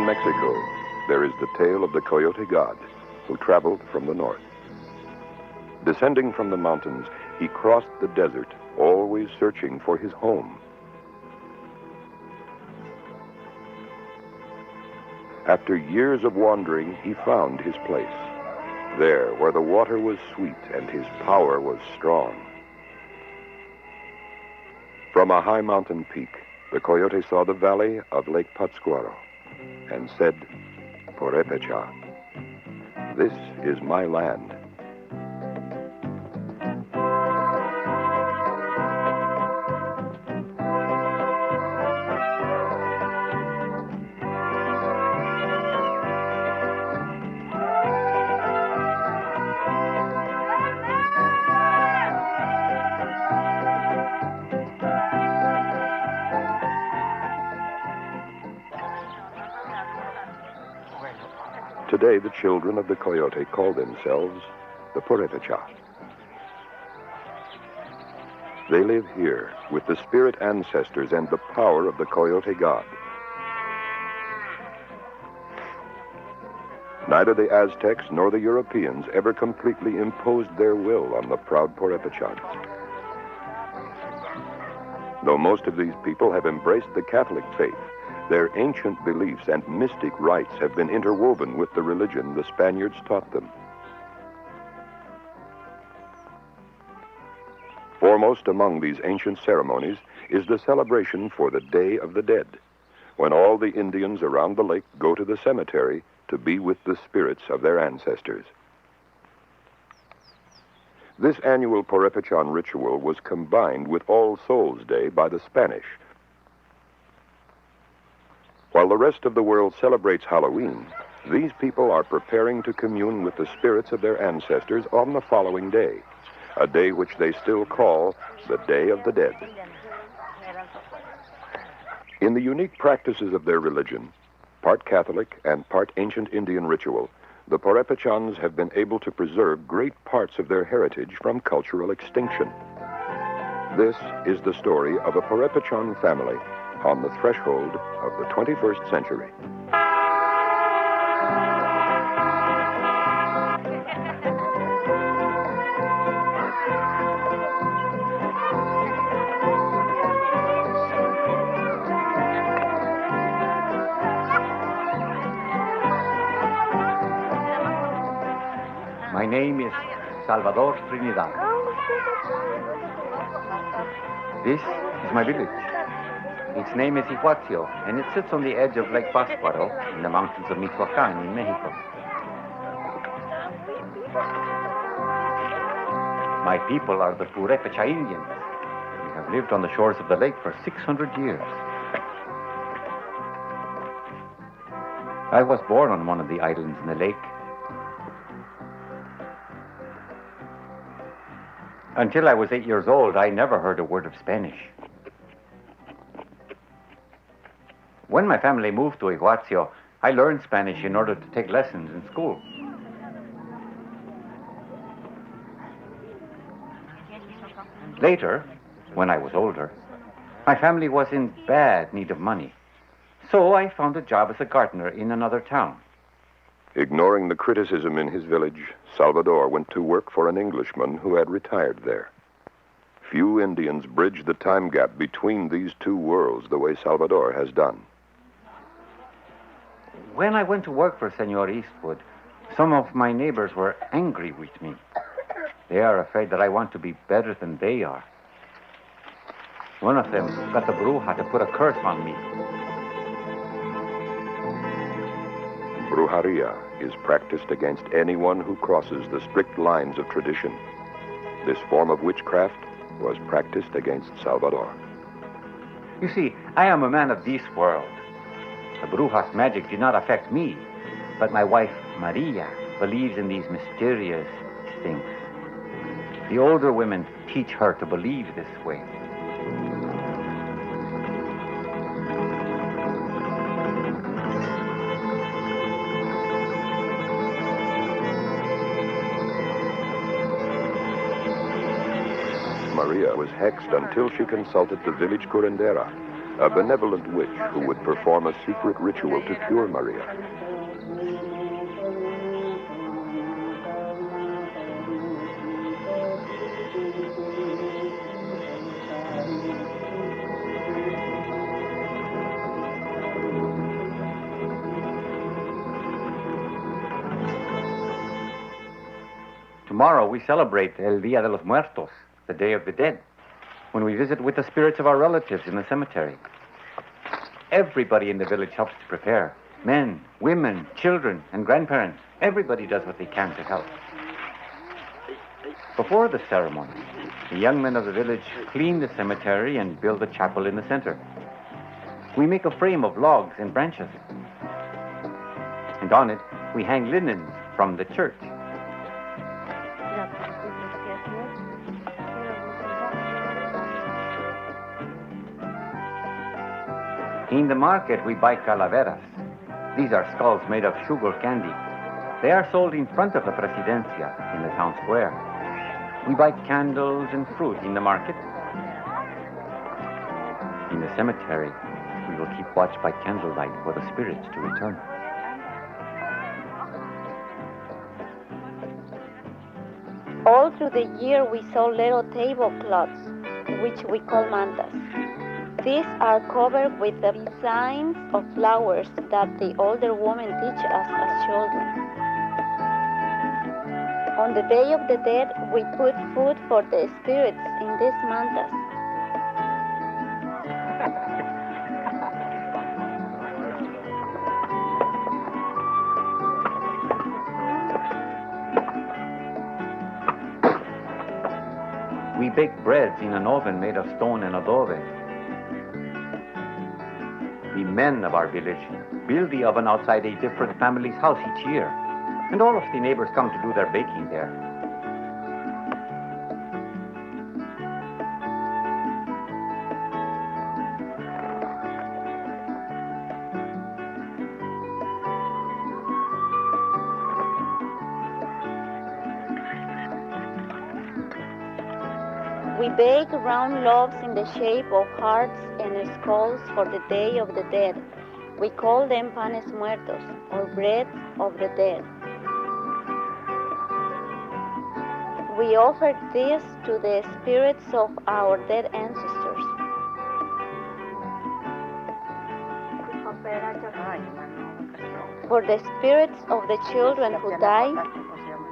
Mexico, there is the tale of the coyote god who traveled from the north. Descending from the mountains, he crossed the desert, always searching for his home. After years of wandering, he found his place, there where the water was sweet and his power was strong. From a high mountain peak, the coyote saw the valley of Lake Pátzcuaro and said, "Purépecha, this is my land." Today, the children of the coyote call themselves the Purépecha. They live here with the spirit ancestors and the power of the coyote god. Neither the Aztecs nor the Europeans ever completely imposed their will on the proud Purépechans. Though most of these people have embraced the Catholic faith, their ancient beliefs and mystic rites have been interwoven with the religion the Spaniards taught them. Foremost among these ancient ceremonies is the celebration for the Day of the Dead, when all the Indians around the lake go to the cemetery to be with the spirits of their ancestors. This annual Purépechan ritual was combined with All Souls' Day by the Spanish. While the rest of the world celebrates Halloween, these people are preparing to commune with the spirits of their ancestors on the following day, a day which they still call the Day of the Dead. In the unique practices of their religion, part Catholic and part ancient Indian ritual, the Purépechans have been able to preserve great parts of their heritage from cultural extinction. This is the story of a Purépechan family on the threshold of the 21st century. My name is Salvador Trinidad. This is my village. Its name is Hituatzio, and it sits on the edge of Lake Pátzcuaro in the mountains of Michoacan in Mexico. My people are the Purépecha Indians. We have lived on the shores of the lake for 600 years. I was born on one of the islands in the lake. Until I was 8 years old, I never heard a word of Spanish. When my family moved to Hituatzio, I learned Spanish in order to take lessons in school. Later, when I was older, my family was in bad need of money. So I found a job as a gardener in another town. Ignoring the criticism in his village, Salvador went to work for an Englishman who had retired there. Few Indians bridge the time gap between these two worlds the way Salvador has done. When I went to work for Senor Eastwood, some of my neighbors were angry with me. They are afraid that I want to be better than they are. One of them got the bruja to put a curse on me. Brujeria is practiced against anyone who crosses the strict lines of tradition. This form of witchcraft was practiced against Salvador. You see, I am a man of this world. The bruja's magic did not affect me, but my wife, Maria, believes in these mysterious things. The older women teach her to believe this way. Maria was hexed until she consulted the village curandera, a benevolent witch who would perform a secret ritual to cure Maria. Tomorrow we celebrate El Día de los Muertos, the Day of the Dead, when we visit with the spirits of our relatives in the cemetery. Everybody in the village helps to prepare. Men, women, children, and grandparents. Everybody does what they can to help. Before the ceremony, the young men of the village clean the cemetery and build a chapel in the center. We make a frame of logs and branches. And on it, we hang linens from the church. In the market, we buy calaveras. These are skulls made of sugar candy. They are sold in front of the Presidencia in the town square. We buy candles and fruit in the market. In the cemetery, we will keep watch by candlelight for the spirits to return. All through the year, we sew little tablecloths, which we call mantas. These are covered with the designs of flowers that the older women teach us as children. On the Day of the Dead, we put food for the spirits in these mantas. We bake breads in an oven made of stone and adobe. The men of our village build the oven outside a different family's house each year, and all of the neighbors come to do their baking there. We bake round loaves in the shape of hearts and skulls for the Day of the Dead. We call them panes muertos, or bread of the dead. We offer this to the spirits of our dead ancestors. For the spirits of the children who died,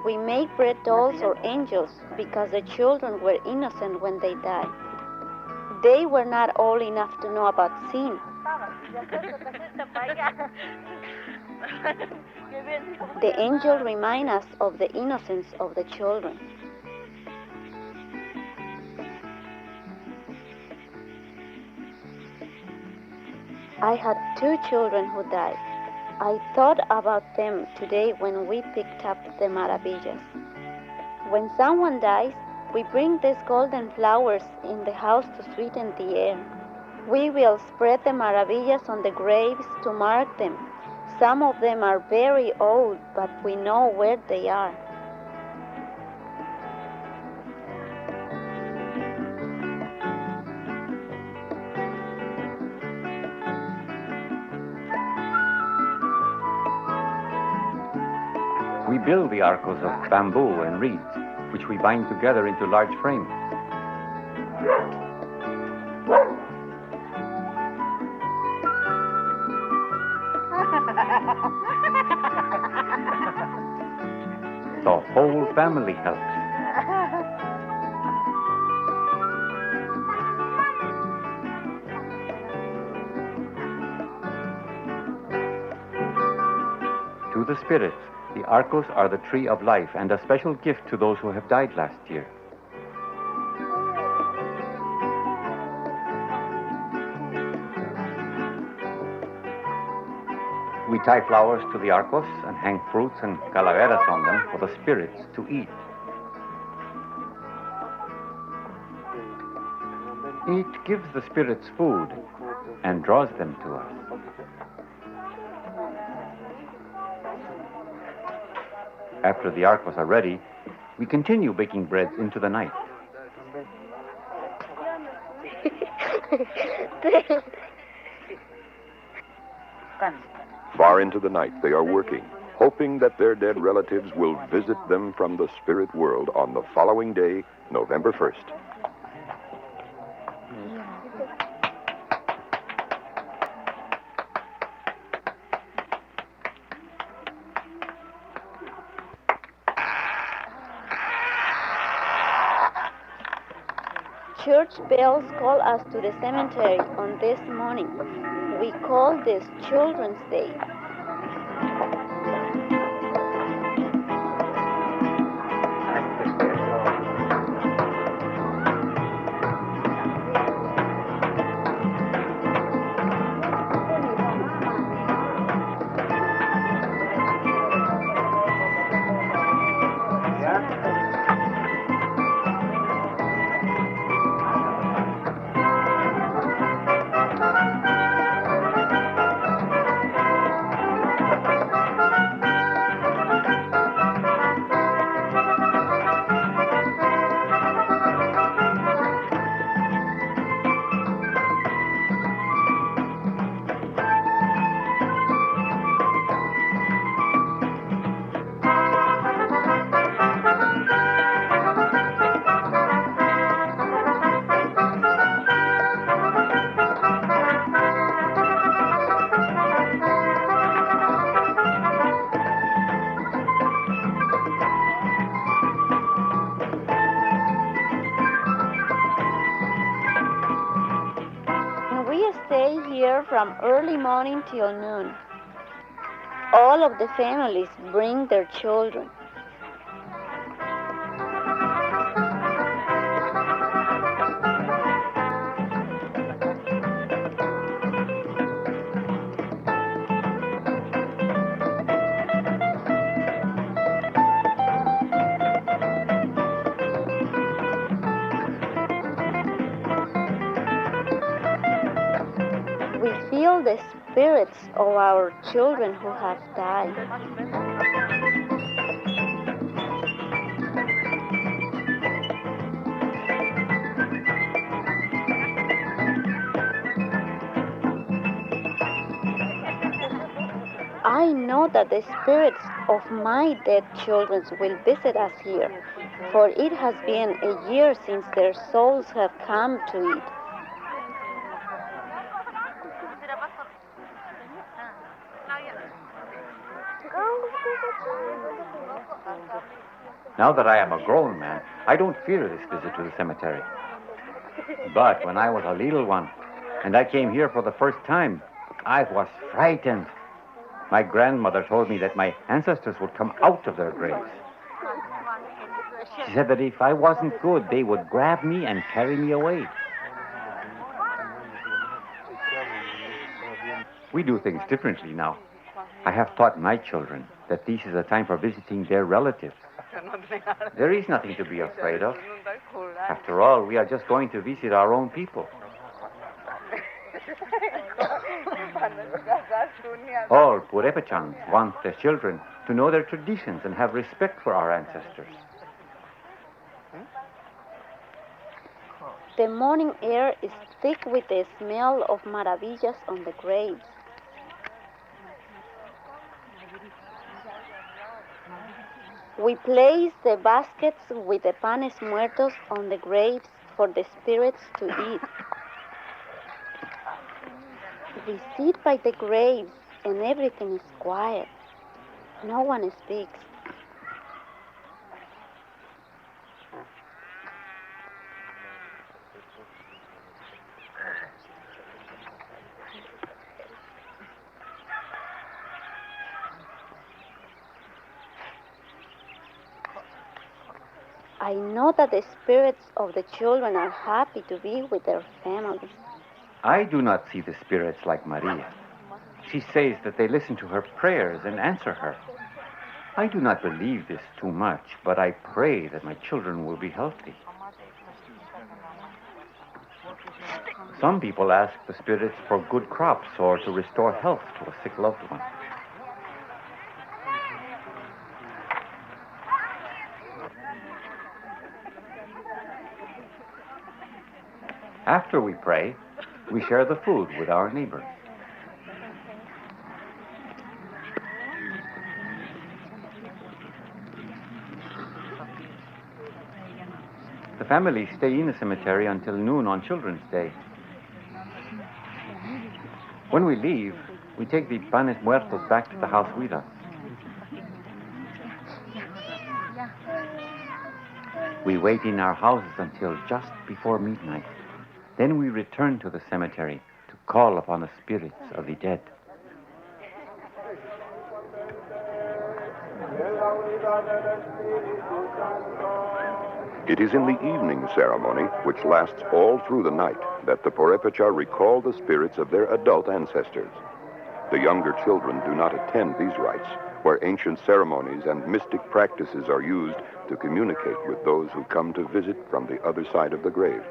we make bread dolls or angels because the children were innocent when they died. They were not old enough to know about sin. The angels remind us of the innocence of the children. I had 2 children who died. I thought about them today when we picked up the maravillas. When someone dies, we bring these golden flowers in the house to sweeten the air. We will spread the maravillas on the graves to mark them. Some of them are very old, but we know where they are. We build the arcos of bamboo and reeds, which we bind together into large frames. The whole family helps. To the spirits, the arcos are the tree of life and a special gift to those who have died last year. We tie flowers to the arcos and hang fruits and calaveras on them for the spirits to eat. It gives the spirits food and draws them to us. After the arcos are ready, we continue baking breads into the night. Far into the night, they are working, hoping that their dead relatives will visit them from the spirit world on the following day, November 1st. Church bells call us to the cemetery on this morning. We call this Children's Day. Stay here from early morning till noon. All of the families bring their children. We feel the spirits of our children who have died. I know that the spirits of my dead children will visit us here, for it has been a year since their souls have come to it. Now that I am a grown man, I don't fear this visit to the cemetery. But when I was a little one, and I came here for the first time, I was frightened. My grandmother told me that my ancestors would come out of their graves. She said that if I wasn't good, they would grab me and carry me away. We do things differently now. I have taught my children that this is a time for visiting their relatives. There is nothing to be afraid of. After all, we are just going to visit our own people. All Purepechans want their children to know their traditions and have respect for our ancestors. The morning air is thick with the smell of maravillas on the graves. We place the baskets with the panes muertos on the graves for the spirits to eat. We sit by the graves and everything is quiet. No one speaks. I know that the spirits of the children are happy to be with their families. I do not see the spirits like Maria. She says that they listen to her prayers and answer her. I do not believe this too much, but I pray that my children will be healthy. Some people ask the spirits for good crops or to restore health to a sick loved one. After we pray, we share the food with our neighbors. The families stay in the cemetery until noon on Children's Day. When we leave, we take the panes muertos back to the house with us. We wait in our houses until just before midnight. Then we return to the cemetery to call upon the spirits of the dead. It is in the evening ceremony, which lasts all through the night, that the Purepecha recall the spirits of their adult ancestors. The younger children do not attend these rites, where ancient ceremonies and mystic practices are used to communicate with those who come to visit from the other side of the grave.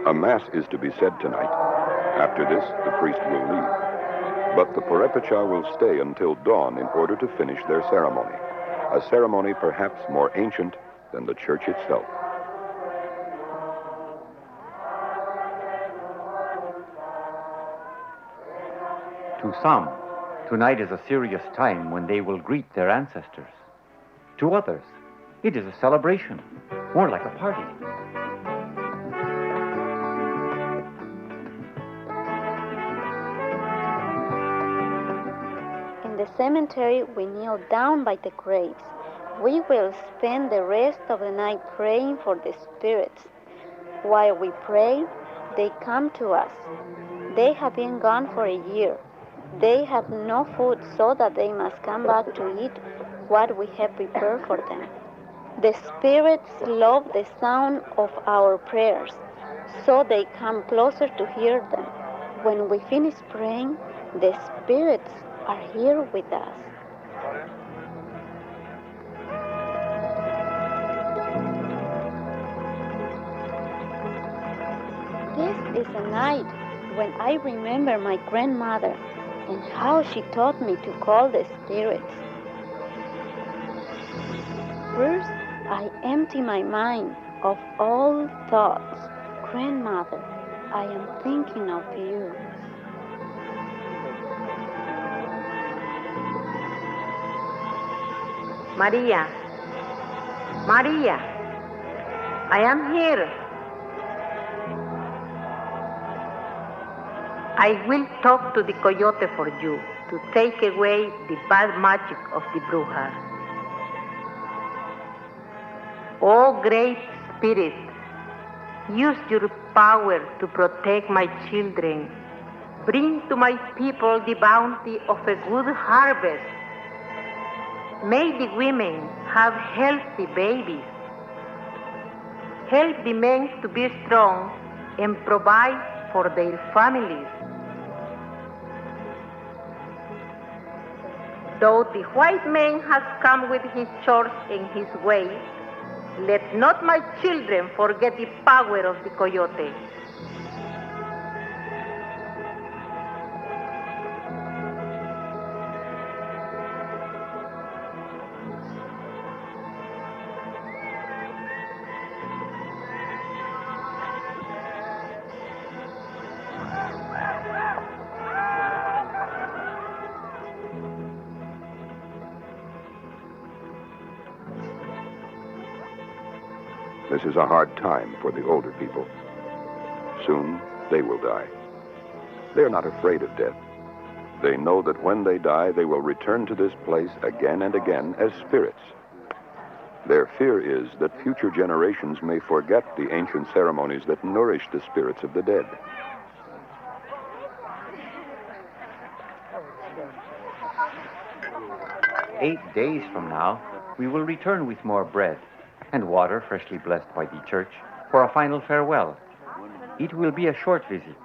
A mass is to be said tonight. After this, the priest will leave. But the Purepecha will stay until dawn in order to finish their ceremony, a ceremony perhaps more ancient than the church itself. To some, tonight is a serious time when they will greet their ancestors. To others, it is a celebration, more like a party. In the cemetery, we kneel down by the graves. We will spend the rest of the night praying for the spirits. While we pray, they come to us. They have been gone for a year. They have no food, so that they must come back to eat what we have prepared for them. The spirits love the sound of our prayers, so they come closer to hear them. When we finish praying, the spirits are here with us. This is a night when I remember my grandmother and how she taught me to call the spirits. First, I empty my mind of all thoughts. Grandmother, I am thinking of you. Maria, Maria, I am here. I will talk to the coyote for you to take away the bad magic of the brujas. Oh, great spirit, use your power to protect my children. Bring to my people the bounty of a good harvest. May the women have healthy babies. Help the men to be strong and provide for their families. Though the white man has come with his chores and his ways, let not my children forget the power of the coyote. This is a hard time for the older people. Soon, they will die. They are not afraid of death. They know that when they die, they will return to this place again and again as spirits. Their fear is that future generations may forget the ancient ceremonies that nourish the spirits of the dead. "8 days from now, we will return with more bread and water freshly blessed by the church for a final farewell. It will be a short visit.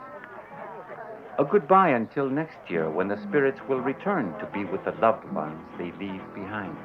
A goodbye until next year, when the spirits will return to be with the loved ones they leave behind."